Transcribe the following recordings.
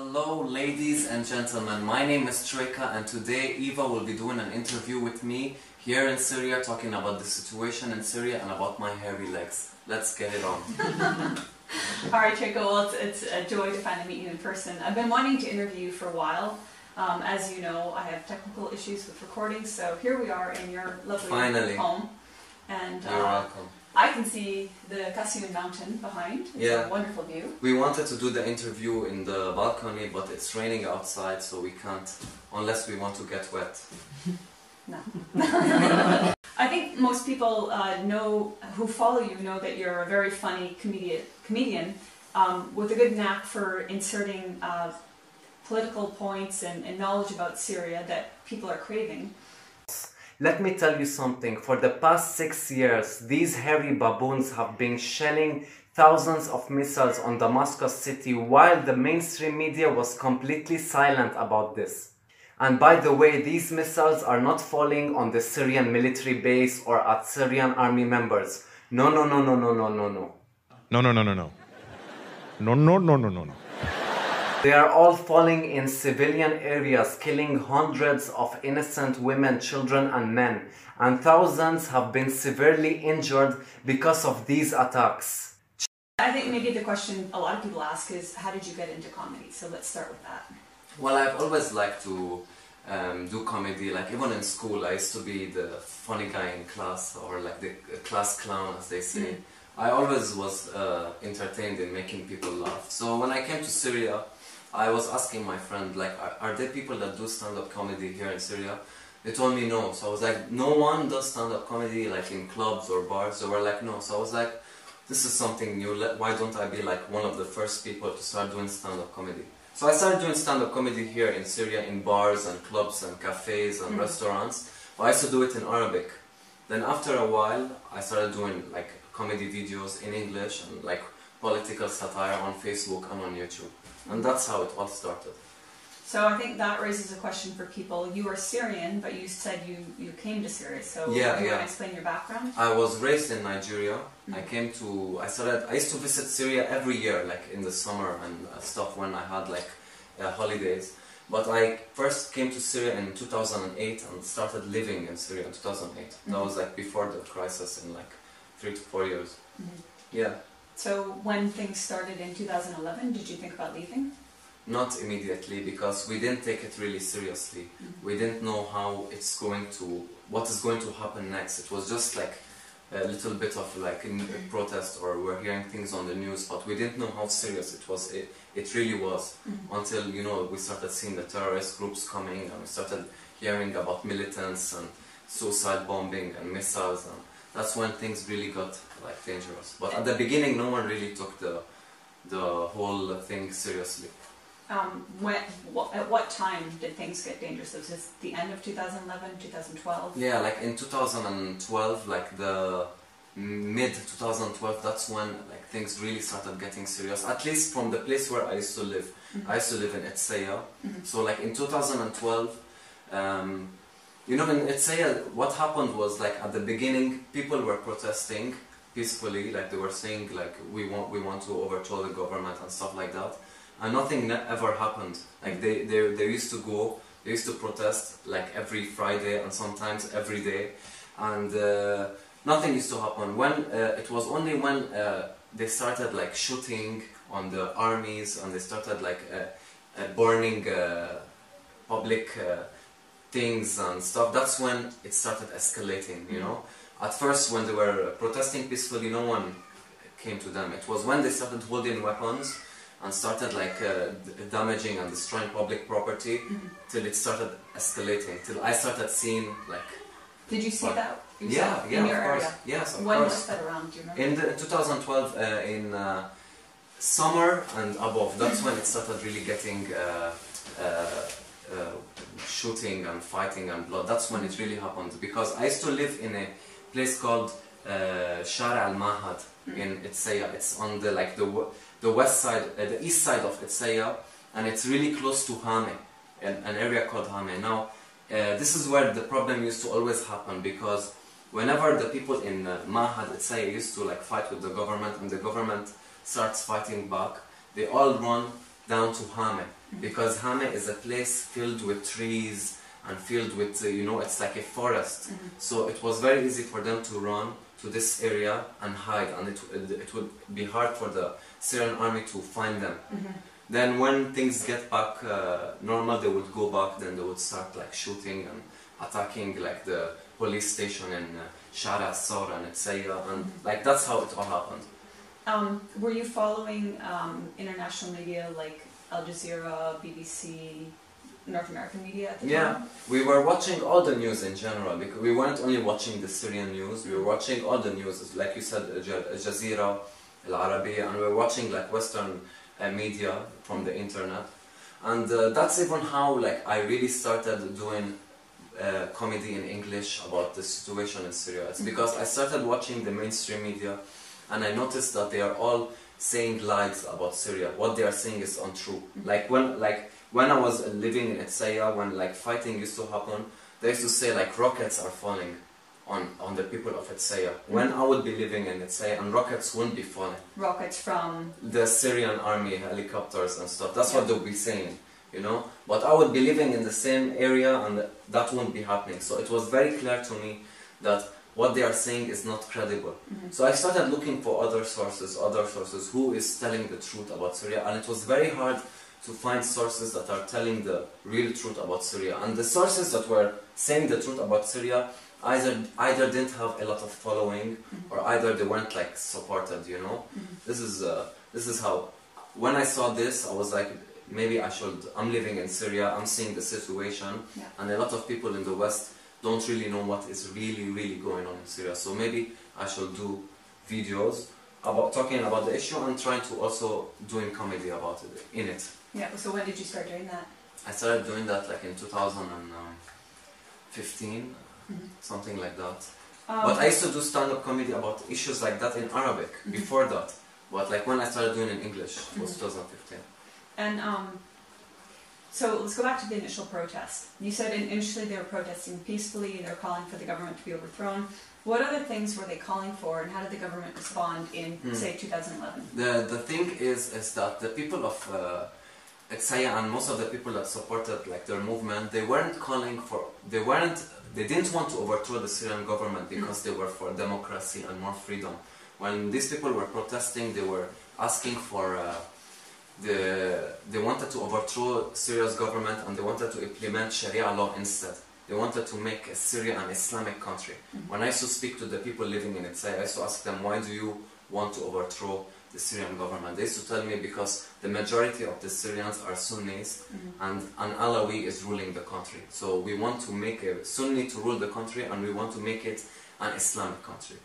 Hello ladies and gentlemen, my name is Treka and today Eva will be doing an interview with me here in Syria talking about the situation in Syria and about my hairy legs. Let's get it on. Alright Treka, well it's a joy to finally meet you in person. I've been wanting to interview you for a while. As you know, I have technical issues with recording, so here we are in your lovely home. And you're welcome. I can see the Syrian mountain behind. It's a wonderful view. We wanted to do the interview in the balcony, but it's raining outside, so we can't, unless we want to get wet. No. I think most people who follow you know that you're a very funny comedian with a good knack for inserting political points and knowledge about Syria that people are craving. Let me tell you something, for the past 6 years, these hairy baboons have been shelling thousands of missiles on Damascus city while the mainstream media was completely silent about this. And by the way, these missiles are not falling on the Syrian military base or at Syrian army members. No, no, no, no, no, no, no, no. No, no, no, no, no. No, no, no, no, no, no. They are all falling in civilian areas, killing hundreds of innocent women, children and men, and thousands have been severely injured because of these attacks. I think maybe the question a lot of people ask is, how did you get into comedy? So let's start with that. Well, I've always liked to do comedy, like even in school I used to be the funny guy in class, or like the class clown as they say. I always was entertained in making people laugh. So when I came to Syria, I was asking my friend, like, are there people that do stand-up comedy here in Syria? They told me no. So I was like, no one does stand-up comedy like in clubs or bars? They were like, no. So I was like, this is something new. Why don't I be like one of the first people to start doing stand-up comedy? So I started doing stand-up comedy here in Syria in bars and clubs and cafes and restaurants. But I used to do it in Arabic. Then after a while, I started doing like comedy videos in English and like political satire on Facebook and on YouTube. And that's how it all started. So I think that raises a question for people. You are Syrian, but you said you came to Syria, so you want to explain your background? I was raised in Nigeria. I used to visit Syria every year, like in the summer and stuff when I had like holidays. But I first came to Syria in 2008 and started living in Syria in 2008. That was like before the crisis in like 3 to 4 years. Yeah. So when things started in 2011, did you think about leaving? Not immediately, because we didn't take it really seriously. We didn't know what is going to happen next. It was just like a little bit of like a protest, or we're hearing things on the news, but we didn't know how serious it was. It really was, until, you know, we started seeing the terrorist groups coming, and we started hearing about militants and suicide bombing and missiles, and that's when things really got like dangerous. But at the beginning, no one really took the whole thing seriously. At what time did things get dangerous? Was this the end of 2011, 2012? Yeah, like in 2012, like the mid-2012, that's when like things really started getting serious. At least from the place where I used to live. I used to live in Syria. So like in 2012, you know, in Syria, what happened was, like, at the beginning, people were protesting peacefully, like they were saying, like, we want to overthrow the government and stuff like that, and nothing ever happened. Like they used to protest like every Friday and sometimes every day, and nothing used to happen. When it was only when they started like shooting on the armies, and they started like burning public things and stuff, that's when it started escalating, you know. At first, when they were protesting peacefully, no one came to them. It was when they started holding weapons and started like damaging and destroying public property, till it started escalating, till I started seeing like... Did you see that yourself in your area? Yes, of course. When was that around, do you remember? In 2012, in summer and above, that's when it started really getting shooting and fighting and blood. That's when it really happened, because I used to live in a place called Shara al-Mahad in Itzaya. It's on the like the west side, the east side of Itzaya, and it's really close to Hame, an area called Hame. Now, this is where the problem used to always happen, because whenever the people in Mahad, Itzaya, used to like fight with the government, and the government starts fighting back, they all run down to Hame. because Hama is a place filled with trees and filled with, you know, it's like a forest. So it was very easy for them to run to this area and hide, and it would be hard for the Syrian army to find them. Then when things get back normal, they would go back, then they would start like shooting and attacking like the police station in Shara, Sora and Etsaya, and like that's how it all happened. Were you following international media like Al Jazeera, BBC, North American media at the time? Yeah, we were watching all the news in general, because we weren't only watching the Syrian news, we were watching all the news, like you said, Al Jazeera, Al Arabiya, and we were watching like Western media from the internet. And that's even how like I really started doing comedy in English about the situation in Syria. It's because I started watching the mainstream media, and I noticed that they are all saying lies about Syria. What they are saying is untrue. Like when I was living in Etsaya, when like fighting used to happen, they used to say like rockets are falling on the people of Etsaya. When I would be living in Etsaya, and rockets wouldn't be falling. Rockets from? The Syrian army, helicopters and stuff. That's what they'll be saying, you know. But I would be living in the same area, and that wouldn't be happening. So it was very clear to me that what they are saying is not credible. So I started looking for other sources, who is telling the truth about Syria, and it was very hard to find sources that are telling the real truth about Syria. And the sources that were saying the truth about Syria either didn't have a lot of following, or either they weren't like supported, you know. This is how, when I saw this, I was like, maybe I'm living in Syria, I'm seeing the situation, and a lot of people in the West don't really know what is really going on in Syria. So maybe I should do videos about talking about the issue and trying to also doing comedy about it in it. Yeah. So when did you start doing that? I started doing that like in 2015, something like that. But I used to do stand-up comedy about issues like that in Arabic before that. But like when I started doing it in English, it was 2015. And so let's go back to the initial protest. You said initially they were protesting peacefully, they were calling for the government to be overthrown. What other things were they calling for, and how did the government respond in, say, 2011? The thing is that the people of Etsaya and most of the people that supported like their movement, they weren't calling for, they didn't want to overthrow the Syrian government because they were for democracy and more freedom. When these people were protesting, they were asking for they wanted to overthrow Syria's government, and they wanted to implement Sharia law instead. They wanted to make Syria an Islamic country. When I used to speak to the people living in Etsaya, I used to ask them, why do you want to overthrow the Syrian government? They used to tell me, because the majority of the Syrians are Sunnis, and an Alawi is ruling the country. So we want to make a Sunni to rule the country, and we want to make it an Islamic country.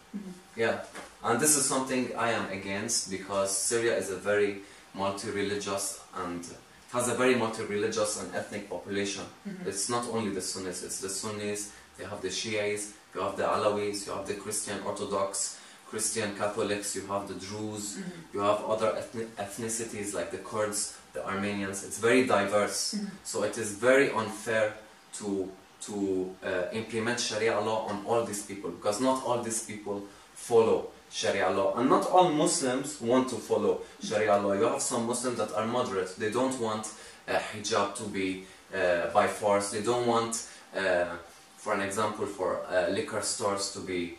Yeah, and this is something I am against, because Syria is a very multi-religious and has a very multi-religious and ethnic population. It's not only the Sunnis, it's the Sunnis, they have the Shias, you have the Alawis, you have the Christian Orthodox, Christian Catholics, you have the Druze, you have other ethnicities like the Kurds, the Armenians. It's very diverse. So it is very unfair to implement Sharia law on all these people, because not all these people follow Sharia law, and not all Muslims want to follow Sharia law. You have some Muslims that are moderate. They don't want hijab to be by force. They don't want, for an example, for liquor stores to be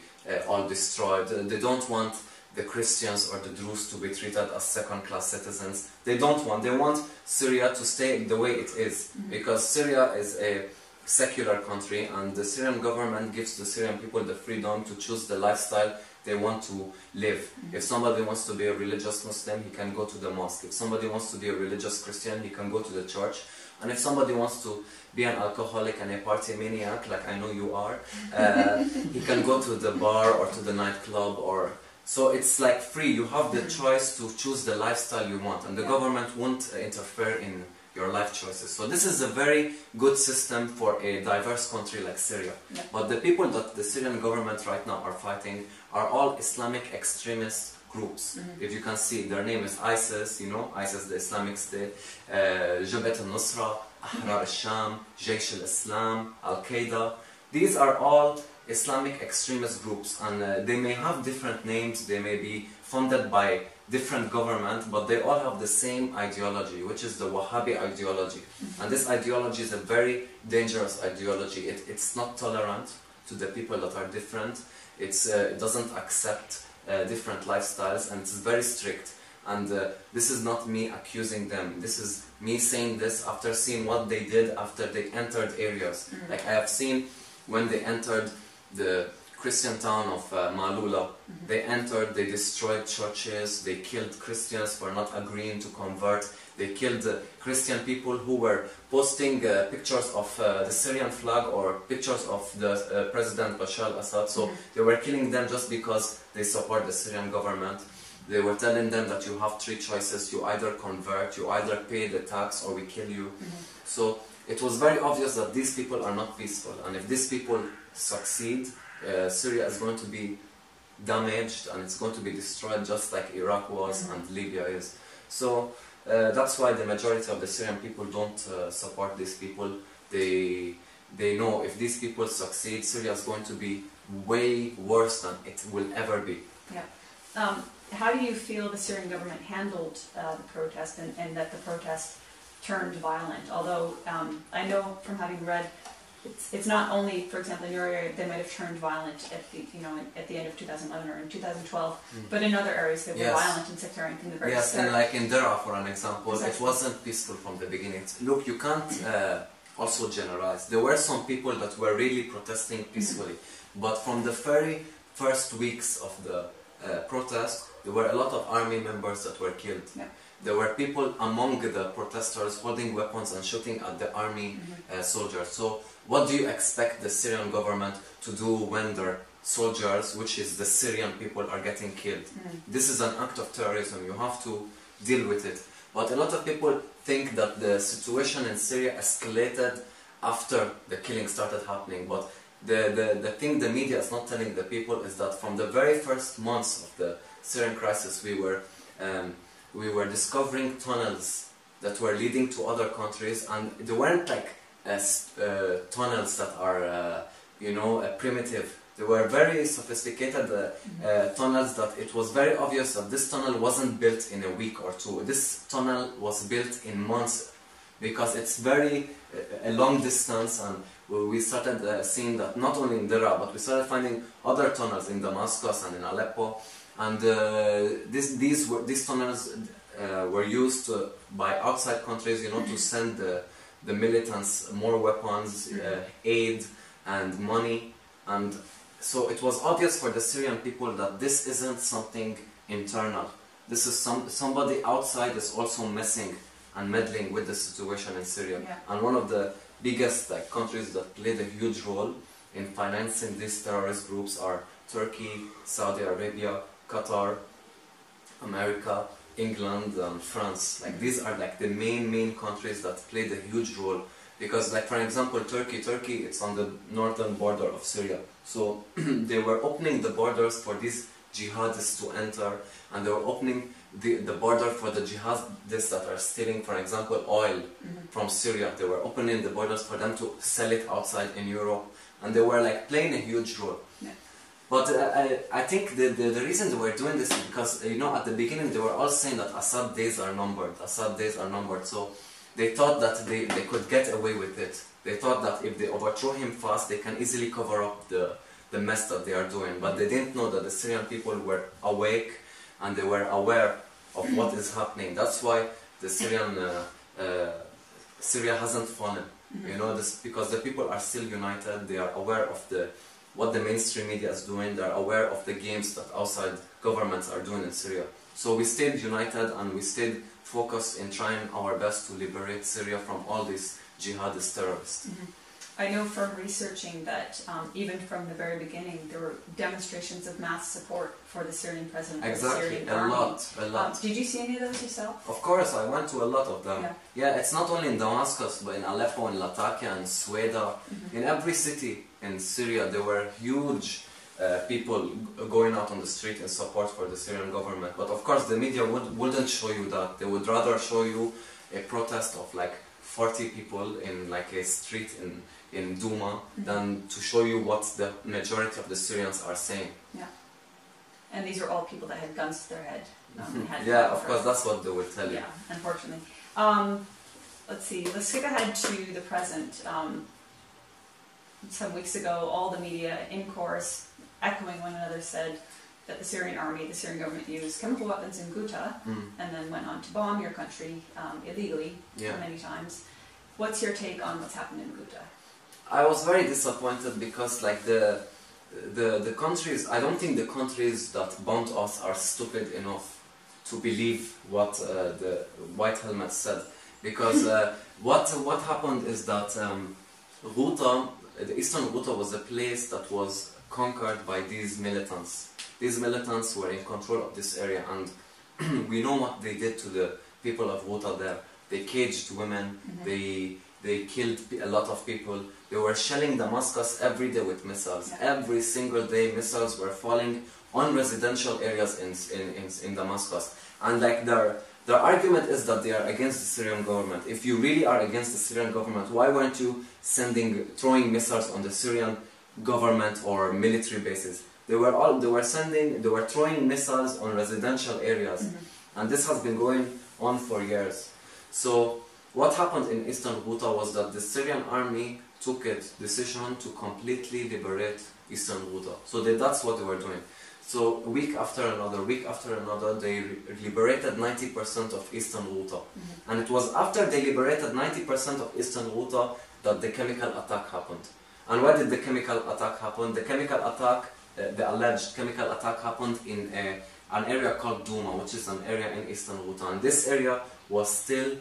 all destroyed. They don't want the Christians or the Druze to be treated as second-class citizens. They don't want. They want Syria to stay the way it is, because Syria is a secular country, and the Syrian government gives the Syrian people the freedom to choose the lifestyle they want to live. If somebody wants to be a religious Muslim, he can go to the mosque. If somebody wants to be a religious Christian, he can go to the church. And if somebody wants to be an alcoholic and a party maniac, like I know you are, he can go to the bar or to the nightclub. So it's like free. You have the choice to choose the lifestyle you want, and the government won't interfere in your life choices. So this is a very good system for a diverse country like Syria. But the people that the Syrian government right now are fighting are all Islamic extremist groups. If you can see, their name is ISIS, you know, ISIS, the Islamic State, Jabhat al-Nusra, Ahrar al-Sham, Jaish al-Islam, Al-Qaeda. These are all Islamic extremist groups, and they may have different names. They may be funded by different government, but they all have the same ideology, which is the Wahhabi ideology. And this ideology is a very dangerous ideology. It's not tolerant to the people that are different. It doesn't accept different lifestyles, and it's very strict. And this is not me accusing them. This is me saying this after seeing what they did after they entered areas. Like I have seen when they entered the Christian town of Malula. They entered, they destroyed churches, they killed Christians for not agreeing to convert. They killed Christian people who were posting pictures of the Syrian flag or pictures of the President Bashar al-Assad. So they were killing them just because they support the Syrian government. They were telling them that you have three choices: you either convert, you either pay the tax, or we kill you. So it was very obvious that these people are not peaceful, and if these people succeed, Syria is going to be damaged and it's going to be destroyed just like Iraq was and Libya is. So that's why the majority of the Syrian people don't support these people. They know if these people succeed, Syria is going to be way worse than it will ever be. Yeah. How do you feel the Syrian government handled the protest and that the protest turned violent? Although I know from having read, it's not only, for example, in your area they might have turned violent at the end of 2011 or in 2012, but in other areas they were violent and sectarian from the very start. And like in Dara, for an example, it wasn't peaceful from the beginning. Look, you can't also generalize. There were some people that were really protesting peacefully, but from the very first weeks of the protest, there were a lot of army members that were killed. There were people among the protesters holding weapons and shooting at the army soldiers. So what do you expect the Syrian government to do when their soldiers, which is the Syrian people, are getting killed? This is an act of terrorism. You have to deal with it. But a lot of people think that the situation in Syria escalated after the killing started happening. But the thing the media is not telling the people is that from the very first months of the Syrian crisis, we were discovering tunnels that were leading to other countries, and they weren't like tunnels that are primitive. They were very sophisticated tunnels that it was very obvious that this tunnel wasn't built in a week or two. This tunnel was built in months because it's very a long distance, and we started seeing that not only in Dara, but we started finding other tunnels in Damascus and in Aleppo. And these tunnels were used by outside countries, to send the militants more weapons, aid and money. And so it was obvious for the Syrian people that this isn't something internal. This is somebody outside is also messing and meddling with the situation in Syria. And one of the biggest countries that played a huge role in financing these terrorist groups are Turkey, Saudi Arabia, Qatar, America, England, and France. These are the main countries that played a huge role. Because for example, Turkey, it's on the northern border of Syria. So they were opening the borders for these jihadists to enter, and they were opening the border for the jihadists that are stealing, for example, oil from Syria. They were opening the borders for them to sell it outside in Europe, and they were playing a huge role. But I think the reason they were doing this is because, at the beginning they were all saying that Assad days are numbered, so they thought that they could get away with it. They thought that if they overthrow him fast, they can easily cover up the mess that they are doing. But they didn't know that the Syrian people were awake and they were aware of what is happening. That's why the Syria hasn't fallen. Because the people are still united. They are aware of what the mainstream media is doing. They are aware of the games that outside governments are doing in Syria. So we stayed united and we stayed focused in trying our best to liberate Syria from all these jihadist terrorists. I know from researching that even from the very beginning there were demonstrations of mass support for the Syrian president. Exactly, a lot. Did you see any of those yourself? Of course, I went to a lot of them. Yeah, it's not only in Damascus, but in Aleppo, in Latakia, and Sweda. In every city in Syria there were huge people going out on the street in support for the Syrian government. But of course the media wouldn't show you that. They would rather show you a protest of 40 people in a street in Douma than to show you what the majority of the Syrians are saying. Yeah. And these are all people that had guns to their head. Yeah, of course, that's what they will tell you. Yeah, unfortunately. Let's see, let's skip ahead to the present. Some weeks ago, all the media, in chorus, echoing one another, said that the Syrian army, the Syrian government used chemical weapons in Ghouta and then went on to bomb your country illegally many times. What's your take on what's happened in Ghouta? I was very disappointed because like the countries, I don't think the countries that bombed us are stupid enough to believe what the White Helmet said. Because what happened is that Ghouta, the eastern Ghouta was a place that was conquered by these militants. These militants were in control of this area, and we know what they did to the people of Ghouta there. They caged women, they killed a lot of people. They were shelling Damascus every day with missiles. Every single day missiles were falling on residential areas in Damascus. And like their argument is that they are against the Syrian government. If you really are against the Syrian government, why weren't you throwing missiles on the Syrian government or military bases? They were throwing missiles on residential areas, and this has been going on for years. So what happened in eastern Ghouta was that the Syrian army took a decision to completely liberate eastern Ghouta. So that's what they were doing. So week after another, they liberated 90% of eastern Ghouta. And it was after they liberated 90% of eastern Ghouta that the chemical attack happened. And why did the chemical attack happen? The chemical attack, the alleged chemical attack happened in an area called Douma, which is an area in eastern Ghouta. And this area was still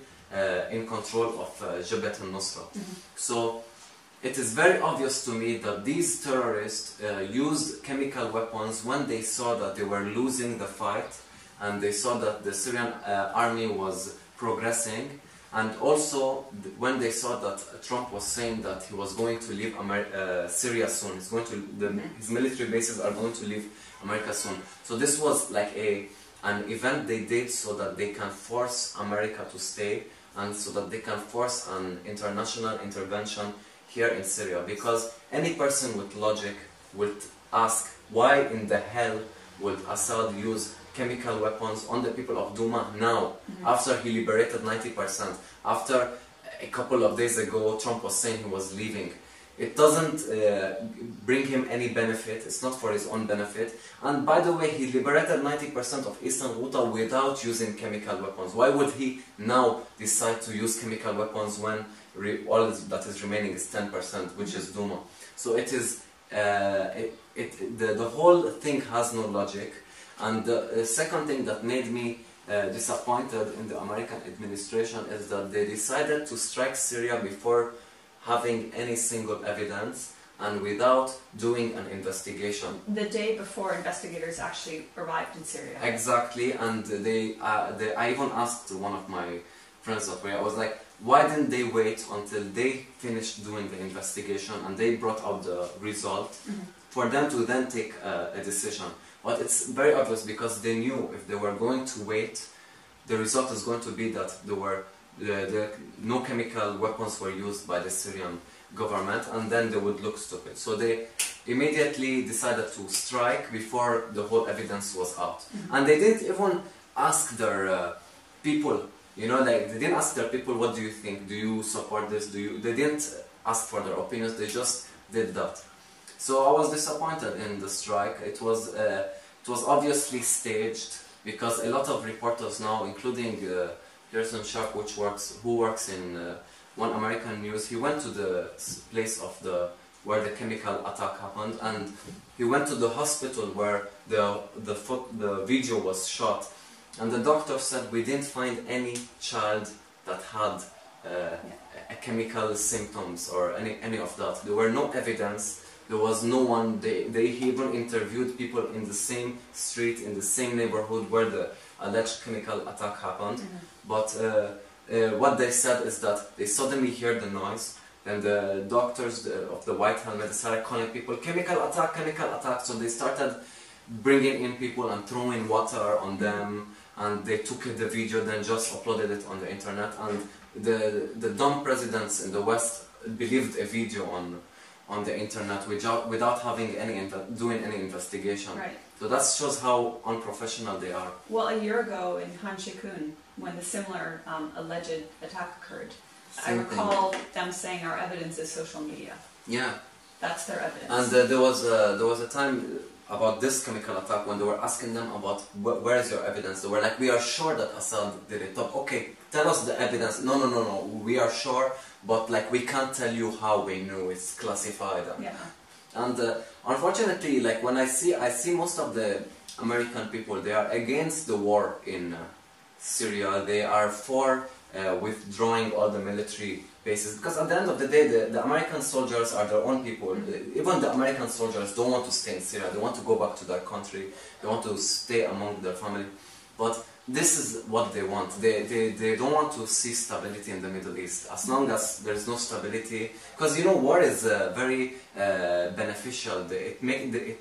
in control of Jabhat al-Nusra. So it is very obvious to me that these terrorists used chemical weapons when they saw that they were losing the fight, and they saw that the Syrian army was progressing, and also when they saw that Trump was saying that he was going to leave Syria soon. He's going to, his military bases are going to leave America soon. So this was like an event they did so that they can force America to stay, and so that they can force an international intervention here in Syria. Because any person with logic would ask, why in the hell would Assad use chemical weapons on the people of Douma now, after he liberated 90%, after a couple of days ago Trump was saying he was leaving. It doesn't bring him any benefit, it's not for his own benefit. And by the way, he liberated 90% of eastern Ghouta without using chemical weapons. Why would he now decide to use chemical weapons when all that is remaining is 10%, which is Douma? So it is, the whole thing has no logic. And the second thing that made me disappointed in the American administration is that they decided to strike Syria before having any single evidence and without doing an investigation. The day before investigators actually arrived in Syria. Exactly, and I even asked one of my friends up there, I was like, why didn't they wait until they finished doing the investigation and they brought out the result for them to then take a decision? But it's very obvious, because they knew if they were going to wait, the result is going to be that there were no chemical weapons were used by the Syrian government, and then they would look stupid. So they immediately decided to strike before the whole evidence was out. And they didn't even ask their people, you know, like they didn't ask their people, what do you think? Do you support this? They didn't ask for their opinions, they just did that. So I was disappointed in the strike. It was obviously staged, because a lot of reporters now, including Gerson Sharp, who works in One American News, he went to the place of where the chemical attack happened, and he went to the hospital where the video was shot, and the doctor said, we didn't find any child that had chemical symptoms or any of that. There were no evidence. There was no one. They even interviewed people in the same street, in the same neighborhood where the alleged chemical attack happened. But what they said is that they suddenly heard the noise, and the doctors of the White Helmet started calling people, chemical attack, chemical attack. So they started bringing in people and throwing water on them, and they took the video, then just uploaded it on the internet. And the dumb presidents in the West believed a video on the internet without having doing any investigation. Right. So that shows how unprofessional they are. Well, a year ago in Han Shikun, when the similar alleged attack occurred, I recall them saying our evidence is social media. Yeah. That's their evidence. And there was a time about this chemical attack when they were asking them about where is your evidence. They were like, we are sure that Assad did it. Okay, tell us the evidence. No, we are sure, but like we can't tell you how we knew. It's classified. Yeah. And unfortunately, like when I see most of the American people, they are against the war in Syria. They are for withdrawing all the military bases, because at the end of the day, the American soldiers are their own people. Even the American soldiers don't want to stay in Syria. They want to go back to their country. They want to stay among their family. But this is what they want. They don't want to see stability in the Middle East. As long as there is no stability, because you know war is very beneficial. It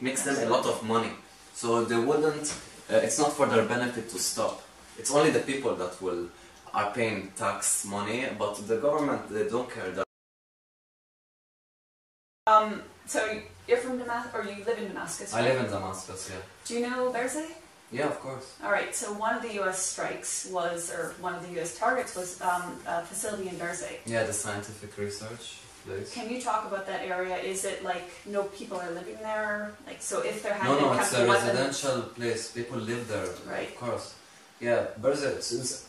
makes them a lot of money. So they wouldn't. It's not for their benefit to stop. It's only the people that are paying tax money, but the government, they don't care. So you're from Damascus, or you live in Damascus, right? I live in Damascus, yeah. Do you know Berzeh? Yeah, of course. Alright, so one of the US strikes was, or one of the US targets was a facility in Berzeh. Yeah, the scientific research place. Can you talk about that area? Is it like no people are living there? Like, so if there had No, been it's a residential place. People live there, right? Of course. Yeah, Berzeh,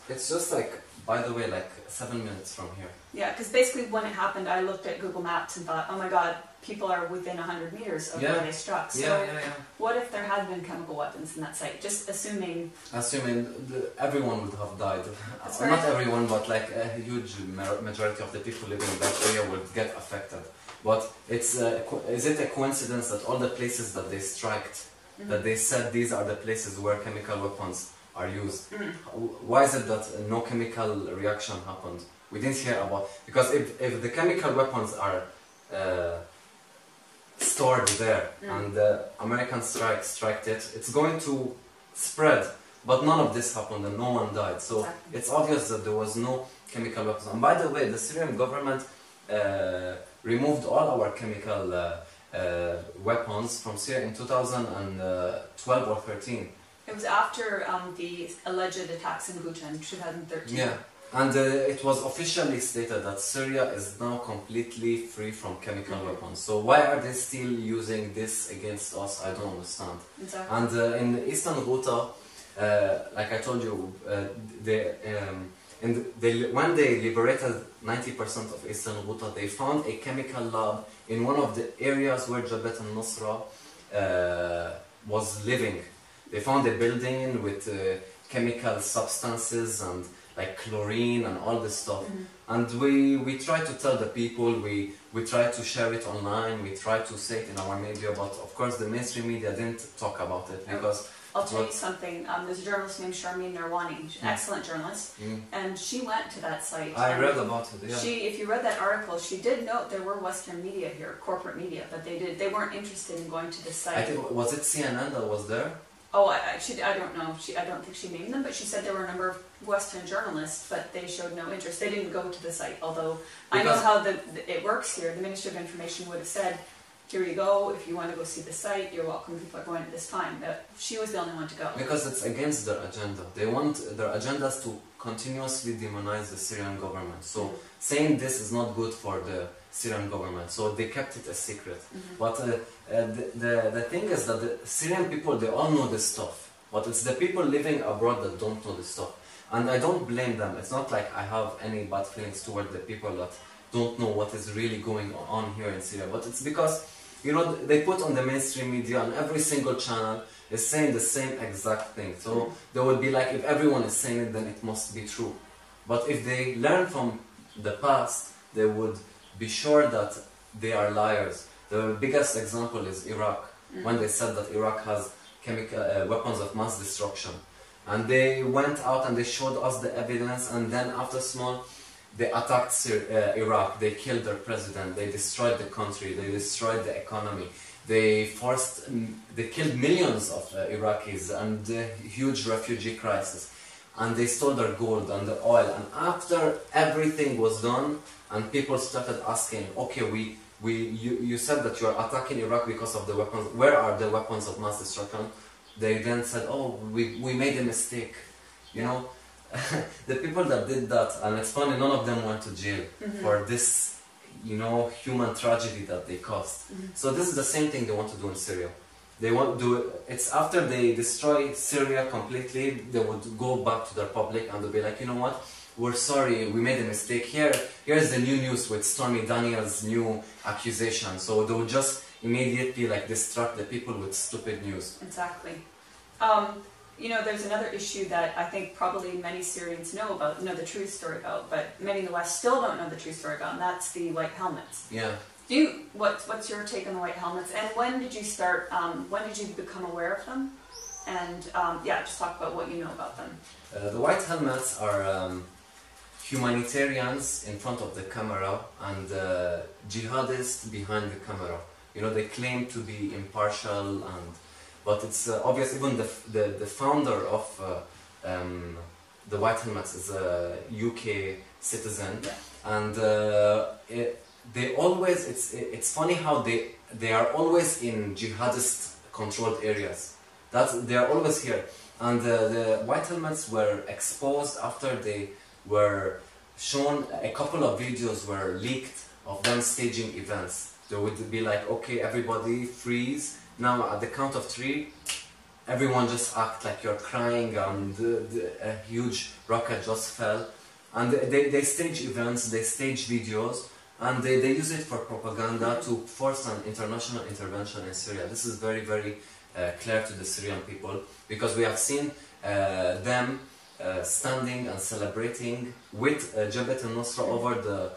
it's just like, by the way, like 7 minutes from here. Yeah, because basically when it happened, I looked at Google Maps and thought, oh my god, people are within 100 meters of where they struck. So what if there had been chemical weapons in that site? Just assuming... Everyone would have died. Not everyone, but like a huge majority of the people living in that area would get affected. But is it a coincidence that all the places that they struck, that they said these are the places where chemical weapons are used? Why is it that no chemical reaction happened? We didn't hear about, because if the chemical weapons are stored there and the American striked it, it's going to spread. But none of this happened and no one died. So it's obvious that there was no chemical weapons. And by the way, the Syrian government removed all our chemical weapons from Syria in 2012 or 13. It was after the alleged attacks in Ghouta in 2013. Yeah, and it was officially stated that Syria is now completely free from chemical weapons. So why are they still using this against us? I don't understand. Exactly. And in eastern Ghouta, like I told you, when they liberated 90% of eastern Ghouta, they found a chemical lab in one of the areas where Jabhat al-Nusra was living. They found a building with chemical substances and like chlorine and all this stuff. And we try to tell the people, we try to share it online, we try to say it in our media, but of course the mainstream media didn't talk about it because... I'll tell you something, there's a journalist named Sharmeen Narwani, she's an excellent journalist, and she went to that site. I read about it, yeah. If you read that article, she did note there were Western media here, corporate media, but they weren't interested in going to the site. I think, was it CNN that was there? Oh, I don't know. I don't think she named them, but she said there were a number of Western journalists, but they showed no interest. They didn't go to the site, although I know how it works here. The Ministry of Information would have said, here you go, if you want to go see the site, you're welcome, people are going at this time. But she was the only one to go. Because it's against their agenda. They want their agendas to continuously demonize the Syrian government. So saying this is not good for the Syrian government, so they kept it a secret. But the thing is that the Syrian people, they all know this stuff, but it's the people living abroad that don't know this stuff. And I don't blame them. It's not like I have any bad feelings toward the people that don't know what is really going on here in Syria, but it's because, you know, they put on the mainstream media and every single channel is saying the same exact thing. So they would be like, if everyone is saying it, then it must be true. But if they learn from the past, they would be sure that they are liars. The biggest example is Iraq, when they said that Iraq has chemical weapons of mass destruction. And they went out and they showed us the evidence, and then after small, they attacked Iraq, they killed their president, they destroyed the country, they destroyed the economy. They killed millions of Iraqis and huge refugee crisis. And they stole their gold and the oil. And after everything was done, and people started asking, okay, you said that you are attacking Iraq because of the weapons. Where are the weapons of mass destruction? they then said, oh, we made a mistake, you know. The people that did that, and it's funny, none of them went to jail for this, you know, human tragedy that they caused. So this is the same thing they want to do in Syria. They want to do it, it's after they destroy Syria completely, they would go back to their public and they'll be like, you know what, we're sorry, we made a mistake. Here's the new news with Stormy Daniels' new accusation. So they would just immediately like distract the people with stupid news. Exactly. You know, there's another issue that I think probably many Syrians know the true story about, but many in the West still don't know the true story about, and that's the white helmets. Yeah. What's your take on the white helmets, and when did you start, when did you become aware of them? And yeah, just talk about what you know about them. The white helmets are humanitarians in front of the camera and jihadists behind the camera. You know, they claim to be impartial, but it's obvious. Even the founder of the white helmets is a UK citizen, and they always. It's funny how they are always in jihadist controlled areas. They are always here, and the white helmets were exposed after they were shown. A couple of videos were leaked of them staging events. They would be like, okay, everybody freeze. Now at the count of 3, everyone just act like you're crying and a huge rocket just fell. And they stage events, they stage videos, and they use it for propaganda to force an international intervention in Syria. This is very, very clear to the Syrian people, because we have seen them standing and celebrating with Jabhat al-Nusra over the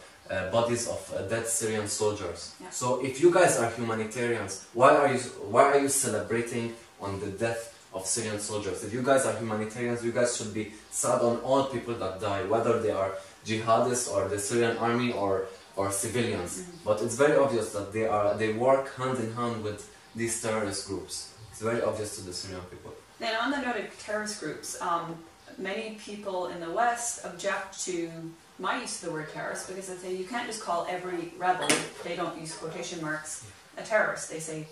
bodies of dead Syrian soldiers. Yeah. So if you guys are humanitarians, why are you celebrating on the death of Syrian soldiers? If you guys are humanitarians, you guys should be sad on all people that die, whether they are jihadists or the Syrian army or civilians. But it's very obvious that they work hand in hand with these terrorist groups. It's very obvious to the Syrian people. And on the note of terrorist groups, many people in the West object to my use of the word terrorist, because they say you can't just call every rebel, they don't use quotation marks, a terrorist. They say,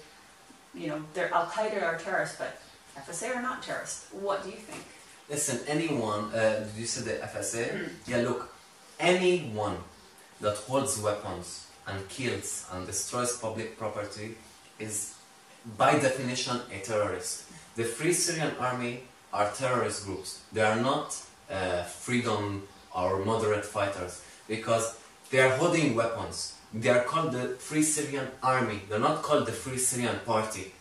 you know, they're Al-Qaeda are terrorists, but FSA are not terrorists. What do you think? Listen, anyone, did you say the FSA? Yeah, look, anyone that holds weapons and kills and destroys public property is by definition a terrorist. The Free Syrian Army are terrorist groups. They are not freedom or moderate fighters, because they are holding weapons. They are called the Free Syrian Army. They're not called the Free Syrian Party.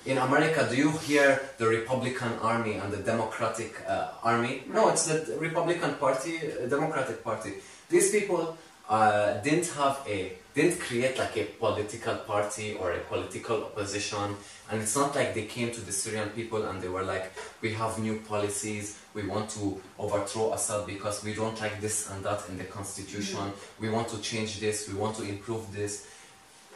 In America, do you hear the Republican Army and the Democratic Army? No, it's the Republican Party, Democratic Party. These people didn't create like a political party or a political opposition, and it's not like they came to the Syrian people and they were like, we have new policies, we want to overthrow Assad because we don't like this and that in the constitution, we want to change this, we want to improve this.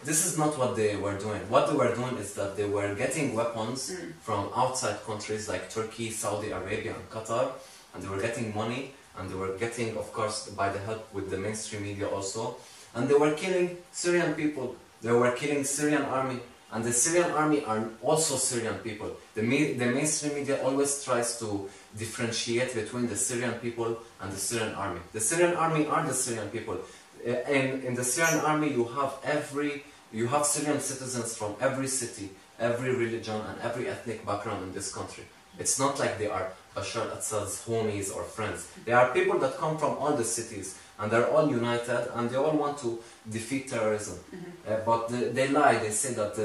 This is not what they were doing. What they were doing is that they were getting weapons from outside countries like Turkey, Saudi Arabia and Qatar, and they were getting money, and they were getting, of course, by the help with the mainstream media also, and they were killing Syrian people. They were killing Syrian army, and the Syrian army are also Syrian people. The mainstream media always tries to differentiate between the Syrian people and the Syrian army. The Syrian army are the Syrian people. In the Syrian army you have Syrian citizens from every city, every religion and every ethnic background in this country. It's not like they are Bashar al-Assad's homies or friends. They are people that come from all the cities, and they're all united, and they all want to defeat terrorism. But they lie. They say that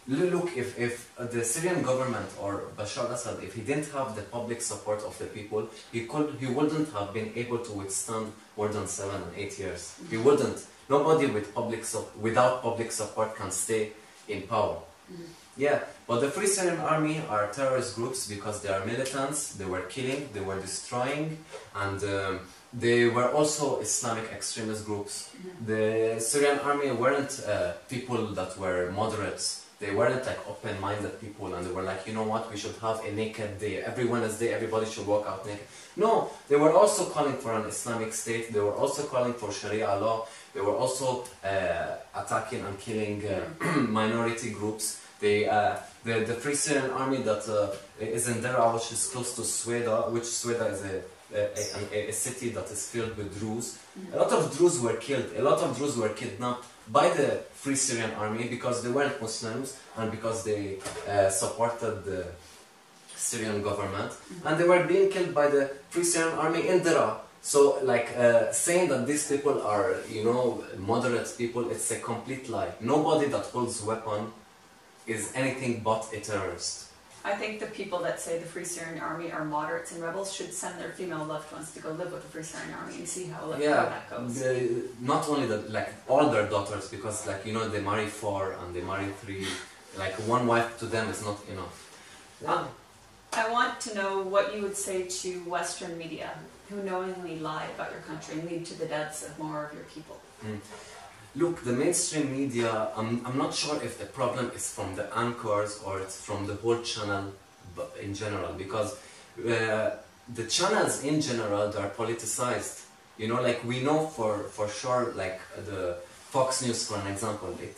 look, if the Syrian government or Bashar al-Assad, if he didn't have the public support of the people, he wouldn't have been able to withstand more than 7 and 8 years. He wouldn't. Nobody without public support can stay in power. Yeah, but the Free Syrian Army are terrorist groups because they are militants, they were killing, they were destroying, and they were also Islamic extremist groups. The Syrian Army weren't people that were moderates. They weren't like open-minded people, and they were like, you know what, we should have a naked day. Every Wednesday, everybody should walk out naked. No, they were also calling for an Islamic state. They were also calling for Sharia law. They were also attacking and killing minority groups. The Free Syrian Army that is in Dera, which is close to Sweda, which Sweda is a city that is filled with Druze. A lot of Druze were killed. A lot of Druze were kidnapped by the Free Syrian Army because they weren't Muslims and because they supported the Syrian government, and they were being killed by the Free Syrian Army in Dera. So, like, saying that these people are, you know, moderate people, it's a complete lie. Nobody that holds a weapon is anything but a terrorist. I think the people that say the Free Syrian Army are moderates and rebels should send their female loved ones to go live with the Free Syrian Army and see how that goes. Not only that, like, all their daughters, because, like, you know, they marry 4 and they marry 3. Like, one wife to them is not enough. Yeah. I want to know what you would say to Western media who knowingly lie about your country and lead to the deaths of more of your people. Look, the mainstream media, I'm not sure if the problem is from the anchors or it's from the whole channel in general, because the channels in general, they are politicized. You know, like, we know for sure, like, the Fox News, for an example, it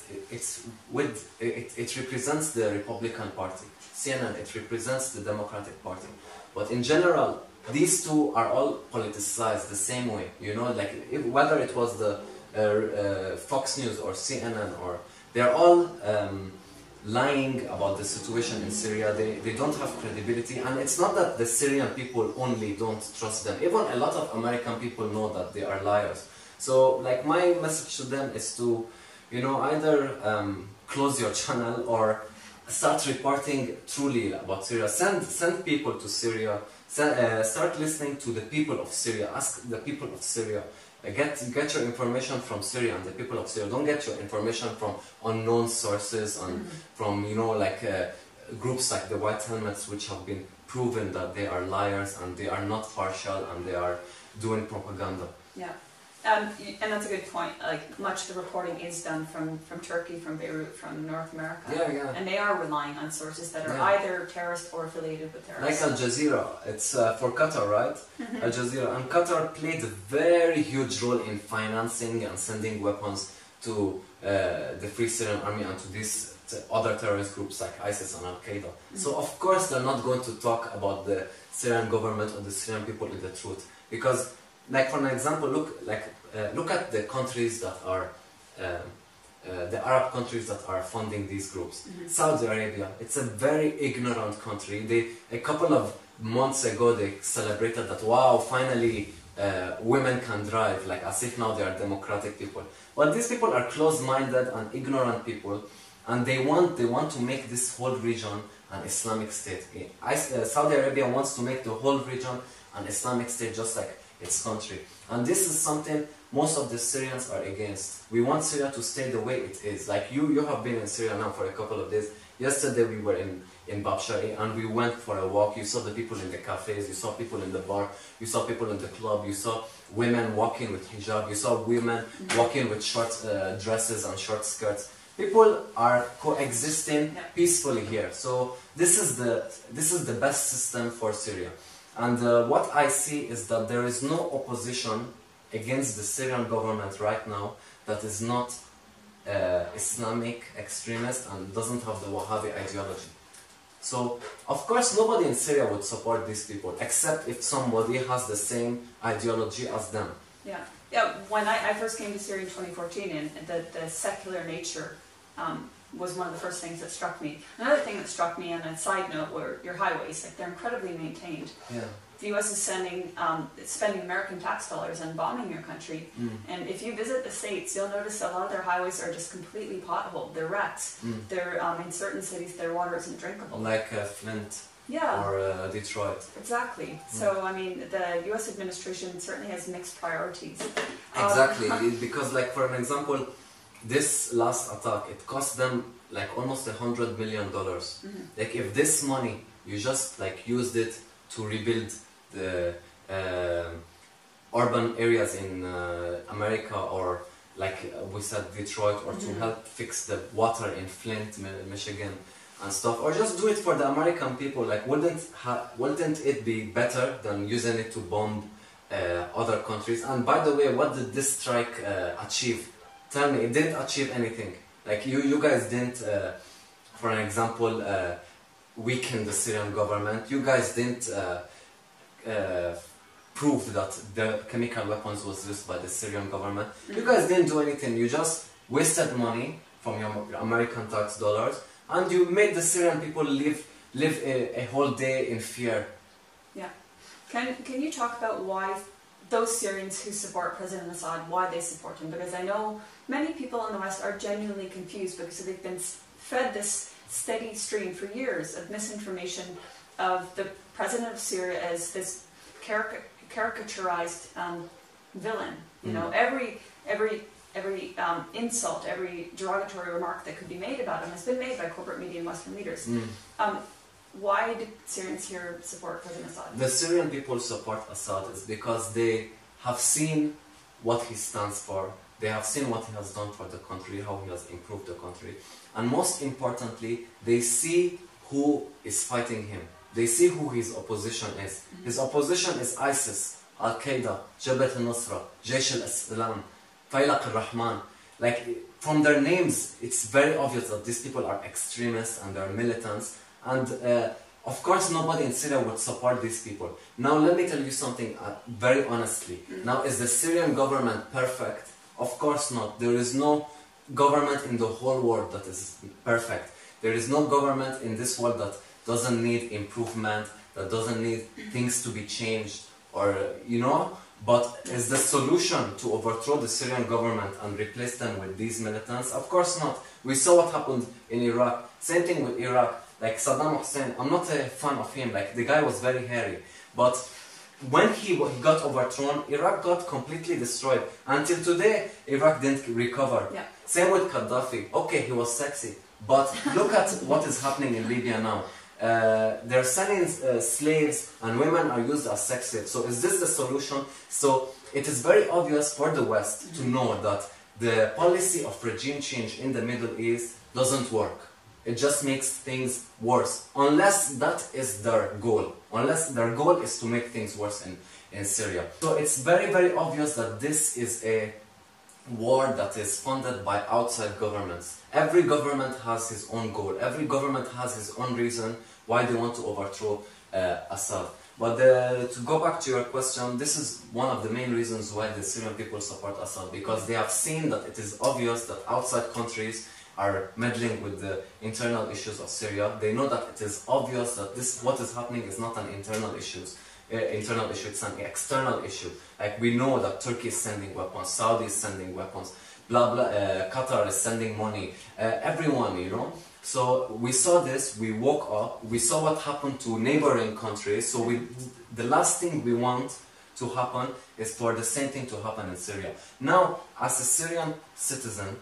represents the Republican Party. CNN, it represents the Democratic Party. But in general, these two are all politicized the same way. You know, like, whether it was the Fox News or CNN, or they're all lying about the situation in Syria. They don't have credibility, and it's not that the Syrian people only don't trust them. Even a lot of American people know that they are liars. So, like, my message to them is to, you know, either close your channel or start reporting truly about Syria. Send people to Syria. Start listening to the people of Syria. Ask the people of Syria. Get your information from Syria and the people of Syria. Don't get your information from unknown sources and from, you know, like groups like the White Helmets, which have been proven that they are liars and they are not partial and they are doing propaganda. Yeah. And that's a good point. Like, much of the reporting is done from Turkey, from Beirut, from North America. Yeah. And they are relying on sources that are either terrorist or affiliated with terrorists. Like Al Jazeera, it's for Qatar, right? Al Jazeera. And Qatar played a very huge role in financing and sending weapons to the Free Syrian Army and to these other terrorist groups like ISIS and Al-Qaeda. So of course they're not going to talk about the Syrian government or the Syrian people in the truth. Because, like, for an example, look at the countries that are the Arab countries that are funding these groups. Saudi Arabia, it's a very ignorant country. A couple of months ago they celebrated that, wow, finally women can drive, like, as if now they are democratic people. But these people are closed-minded and ignorant people, and they want to make this whole region an Islamic state. Saudi Arabia wants to make the whole region an Islamic state, just like its country. And this is something most of the Syrians are against. We want Syria to stay the way it is. Like, you have been in Syria now for a couple of days. Yesterday we were in Babshari and we went for a walk. You saw the people in the cafes, you saw people in the bar, you saw people in the club, you saw women walking with hijab, you saw women walking with short dresses and short skirts. People are coexisting peacefully here. So this is the best system for Syria. And what I see is that there is no opposition against the Syrian government right now that is not Islamic extremist and doesn't have the Wahhabi ideology. So, of course, nobody in Syria would support these people, except if somebody has the same ideology as them. Yeah. When I first came to Syria in 2014, and the secular nature was one of the first things that struck me. Another thing that struck me, on a side note, were your highways. Like, they're incredibly maintained. Yeah. The U.S. is spending American tax dollars on bombing your country. And if you visit the States, you'll notice a lot of their highways are just completely potholed. They're wrecks. They're, in certain cities, their water isn't drinkable. Like Flint or Detroit. Exactly. So, I mean, the U.S. administration certainly has mixed priorities. Exactly. Because, like, for an example, this last attack, it cost them like almost $100 million. Like, if this money, you just like used it to rebuild the urban areas in America, or like we said, Detroit, or to help fix the water in Flint, Michigan and stuff, or just do it for the American people, like, wouldn't it be better than using it to bomb other countries? And by the way, what did this strike achieve? Tell me, it didn't achieve anything. Like, you guys didn't for an example, weaken the Syrian government. You guys didn't prove that the chemical weapons was used by the Syrian government. You guys didn't do anything. You just wasted money from your American tax dollars, and you made the Syrian people live a whole day in fear. Yeah. Can you talk about why those Syrians who support President Assad, why they support him? Because I know many people in the West are genuinely confused because they've been fed this steady stream for years of misinformation of the president of Syria as this caricaturized villain. You know, every insult, every derogatory remark that could be made about him has been made by corporate media and Western leaders. Why did Syrians here support President Assad? The Syrian people support Assad is because they have seen what he stands for. They have seen what he has done for the country, how he has improved the country. And most importantly, they see who is fighting him. They see who his opposition is. His opposition is ISIS, Al-Qaeda, Jabhat al-Nusra, Jaish al-Islam, Faylaq al-Rahman. Like, from their names, it's very obvious that these people are extremists and they're militants. And of course, nobody in Syria would support these people. Now, let me tell you something very honestly. Now, is the Syrian government perfect? Of course not. There is no government in the whole world that is perfect. There is no government in this world that doesn't need improvement, that doesn't need things to be changed, or, you know? But is the solution to overthrow the Syrian government and replace them with these militants? Of course not. We saw what happened in Iraq. Same thing with Iraq. Like Saddam Hussein, I'm not a fan of him. Like, the guy was very hairy. But when he got overthrown, Iraq got completely destroyed. Until today, Iraq didn't recover. Yeah. Same with Gaddafi. Okay, he was sexy. But look at what is happening in Libya now. They're selling slaves, and women are used as sex slaves. So is this the solution? So it is very obvious for the West to know that the policy of regime change in the Middle East doesn't work. It just makes things worse, unless that is their goal. Unless their goal is to make things worse in Syria. So it's very, very obvious that this is a war that is funded by outside governments. Every government has his own goal. Every government has his own reason why they want to overthrow Assad. But to go back to your question, this is one of the main reasons why the Syrian people support Assad, because they have seen that it is obvious that outside countries are meddling with the internal issues of Syria. They know that it is obvious that what is happening is not an internal issue, it's an external issue. Like, we know that Turkey is sending weapons, Saudi is sending weapons, blah blah, Qatar is sending money, everyone, you know. So we saw this, we woke up, we saw what happened to neighboring countries, so the last thing we want to happen is for the same thing to happen in Syria. Now, as a Syrian citizen,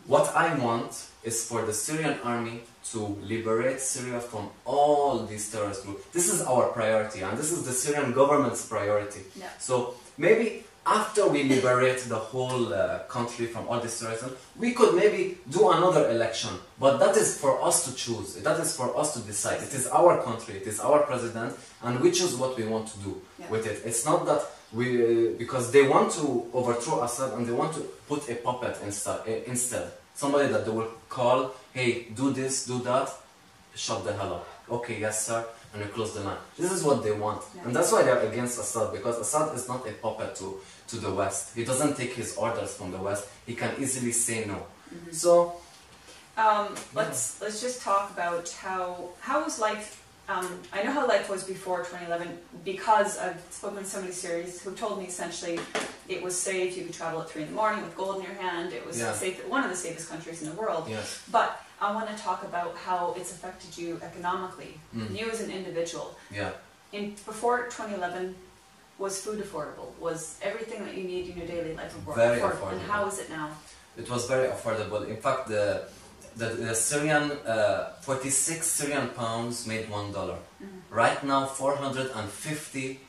what I want is for the Syrian army to liberate Syria from all these terrorist groups. This is our priority, and this is the Syrian government's priority. Yeah. So maybe after we liberate the whole country from all this terrorism, we could maybe do another election. But that is for us to choose. That is for us to decide. It is our country, it is our president, and we choose what we want to do with it. It's not that because they want to overthrow Assad and they want to put a puppet instead. Somebody that they will call, hey, do this, do that, shut the hell up. Okay, yes sir, and we close the line. This is what they want. Yeah. And that's why they're against Assad, because Assad is not a puppet to the West. He doesn't take his orders from the West. He can easily say no. So let's just talk about how was life. I know how life was before 2011 because I've spoken to so many Syrians who told me essentially it was safe, you could travel at 3 in the morning with gold in your hand, it was safe, one of the safest countries in the world. Yes. But I want to talk about how it's affected you economically, you as an individual. Yeah. Before 2011, was food affordable? Was everything that you need in your daily life very affordable? And how is it now? It was very affordable. In fact, the Syrian, 46 Syrian pounds made $1. Right now, 450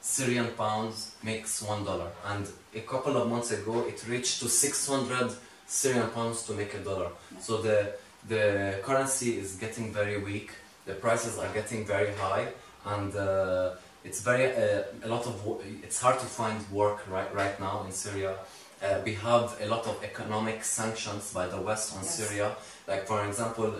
Syrian pounds makes $1. And a couple of months ago, it reached to 600 Syrian pounds to make $1. So the currency is getting very weak. The prices are getting very high, and it's hard to find work right now in Syria. we have a lot of economic sanctions by the West on Syria. Like for example,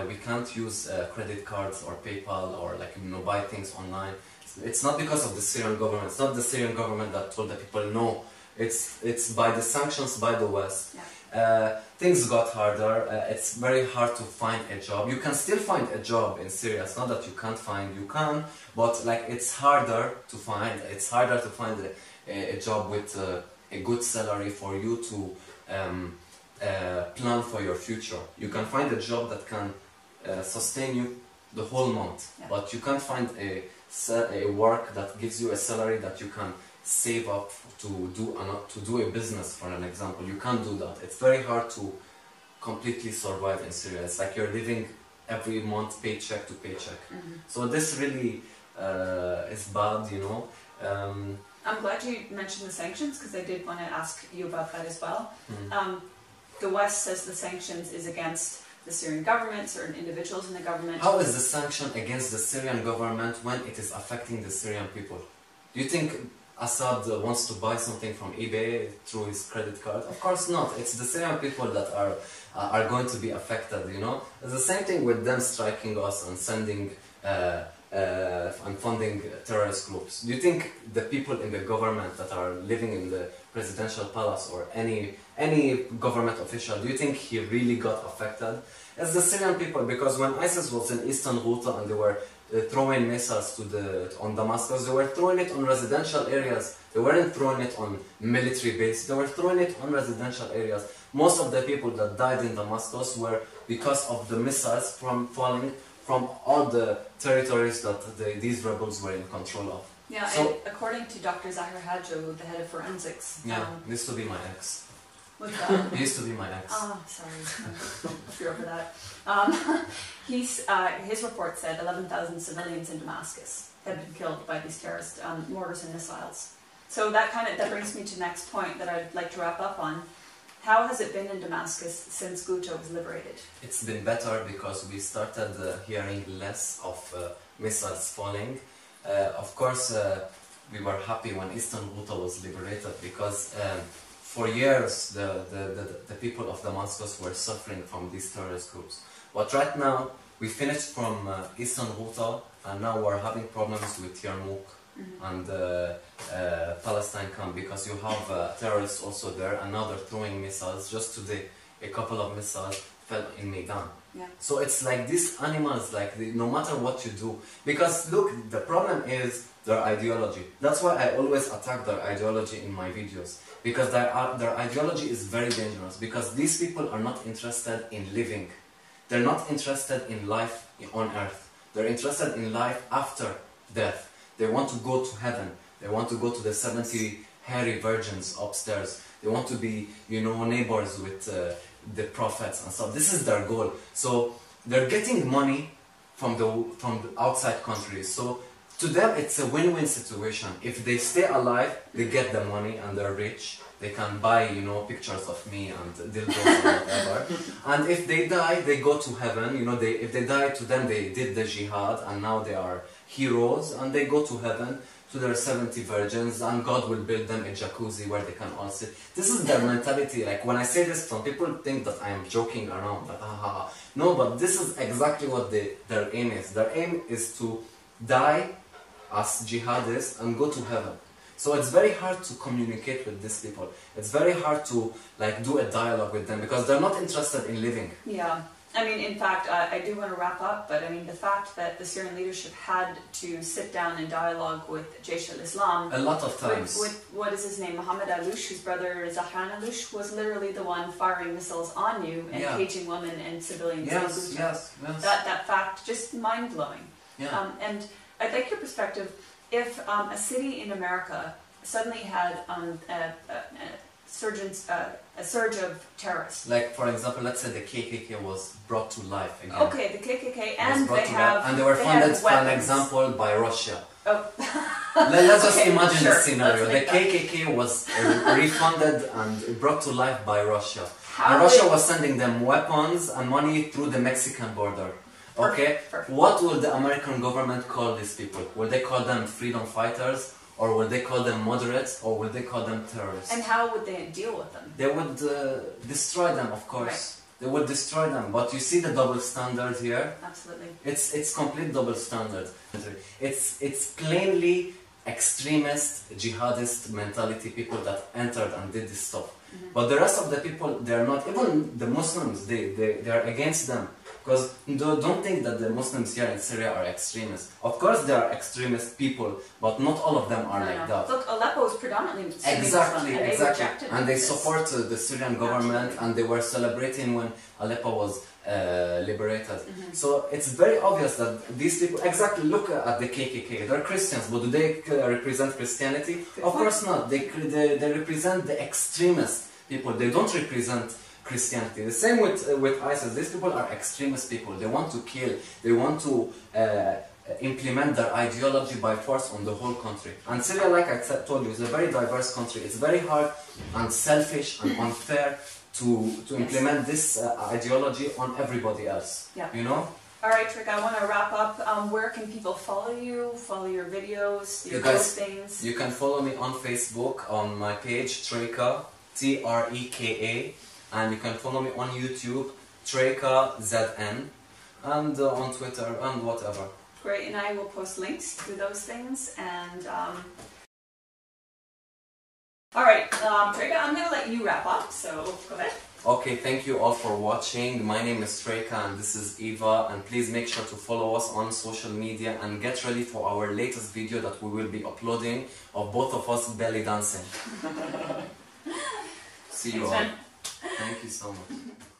we can't use credit cards or PayPal or like buy things online. It's not because of the Syrian government. It's not the Syrian government that told the people no. It's by the sanctions by the West. Things got harder. It's very hard to find a job. You can still find a job in Syria. It's not that you can't find. You can, but like it's harder to find. It's harder to find a job with a good salary for you to plan for your future. You can find a job that can sustain you the whole month, but you can't find a work that gives you a salary that you can save up to do a business, for an example. You can't do that. It's very hard to completely survive in Syria. It's like you're living every month paycheck to paycheck. So this really is bad, you know. I'm glad you mentioned the sanctions, because I did want to ask you about that as well. The West says the sanctions is against the Syrian government, certain individuals in the government. How is the sanction against the Syrian government when it is affecting the Syrian people? Do you think Assad wants to buy something from eBay through his credit card? Of course not. It's the Syrian people that are going to be affected, you know? It's the same thing with them striking us and sending and funding terrorist groups. Do you think the people in the government that are living in the presidential palace or any government official, do you think he really got affected? It's the Syrian people, because when ISIS was in Eastern Ghouta and they were throwing missiles on Damascus, they were throwing it on residential areas. They weren't throwing it on military base. They were throwing it on residential areas. Most of the people that died in Damascus were because of the missiles falling from all the territories that these rebels were in control of. Yeah, so, and according to Dr. Zahir Hadjo, the head of forensics. Used to be my ex. What's that? He used to be my ex. Oh, sorry. If you're over that. His report said 11,000 civilians in Damascus had been killed by these terrorist mortars and missiles. So that brings me to the next point that I'd like to wrap up on. How has it been in Damascus since Ghouta was liberated? It's been better because we started hearing less of missiles falling. Of course, we were happy when Eastern Ghouta was liberated, because for years the people of Damascus were suffering from these terrorist groups. But right now, we finished from Eastern Ghouta, and now we're having problems with Yarmouk and Palestine camp, because you have terrorists also there, and now they're throwing missiles. Just today, a couple of missiles fell in Maidan. So it's like these animals, like no matter what you do, because look, the problem is their ideology. That's why I always attack their ideology in my videos, because their ideology is very dangerous, because these people are not interested in living. They're not interested in life on earth. They're interested in life after death. They want to go to heaven. They want to go to the 70 hairy virgins upstairs. They want to be, you know, neighbors with the prophets and stuff. This is their goal. So they're getting money from the outside countries. So to them, it's a win-win situation. If they stay alive, they get the money and they're rich. They can buy, you know, pictures of me and dildos or whatever. And if they die, they go to heaven. You know, if they die, to them they did the jihad, and now they are heroes, and they go to heaven to their 70 virgins, and God will build them a jacuzzi where they can all sit. This is their mentality. Like when I say this, some people think that I am joking around, that No, but this is exactly what their aim is. Their aim is to die as jihadists and go to heaven. So it's very hard to communicate with these people. It's very hard to like do a dialogue with them, because they're not interested in living. Yeah. I mean, in fact, I do want to wrap up, but I mean, the fact that the Syrian leadership had to sit down and dialogue with Jaish al-Islam... A lot of times. With what is his name? Mohammed Aloush, whose brother Zahran Aloush was literally the one firing missiles on you and caging women and civilians. Yes. That fact, just mind-blowing. And I'd like your perspective. If a city in America suddenly had a surge of terrorists. Like, for example, let's say the KKK was brought to life again. Okay, the KKK, and they were funded, for an example, by Russia. Oh. Let's just imagine the scenario. The KKK was refunded and brought to life by Russia. And Russia was sending them weapons and money through the Mexican border. Okay? Perfect. What will the American government call these people? Will they call them freedom fighters? or would they call them moderates, or would they call them terrorists? And how would they deal with them? They would destroy them, of course. Right. They would destroy them. But you see the double standard here? Absolutely. It's complete double standard. It's plainly extremist, jihadist mentality people that entered and did this stuff. But the rest of the people, they are not. Even the Muslims, they are against them. Because don't think that the Muslims here in Syria are extremists. Of course they are extremist people, but not all of them are like that. Look, Aleppo is predominantly Sunni Exactly, Muslim, and exactly. And they this. support the Syrian government, Absolutely. and they were celebrating when Aleppo was liberated. So it's very obvious that these people, exactly, look at the KKK. They're Christians, but do they represent Christianity? Good Of point. course not. They represent the extremist people. They don't represent Christianity. The same with ISIS. These people are extremist people. They want to kill. They want to implement their ideology by force on the whole country. And Syria, like I told you, is a very diverse country. It's very hard and selfish and unfair to implement this ideology on everybody else. Yeah. You know? All right, Treka, I want to wrap up. Where can people follow you, follow your videos, your postings? You can follow me on Facebook on my page, Treka, Treka, and you can follow me on YouTube, Treka ZN, and on Twitter and whatever. Great, and I will post links to those things. And all right, Treka, I'm going to let you wrap up. So go ahead. Okay, thank you all for watching. My name is Treka and this is Eva, and please make sure to follow us on social media and get ready for our latest video that we will be uploading of both of us belly dancing. See you all. Thank you so much.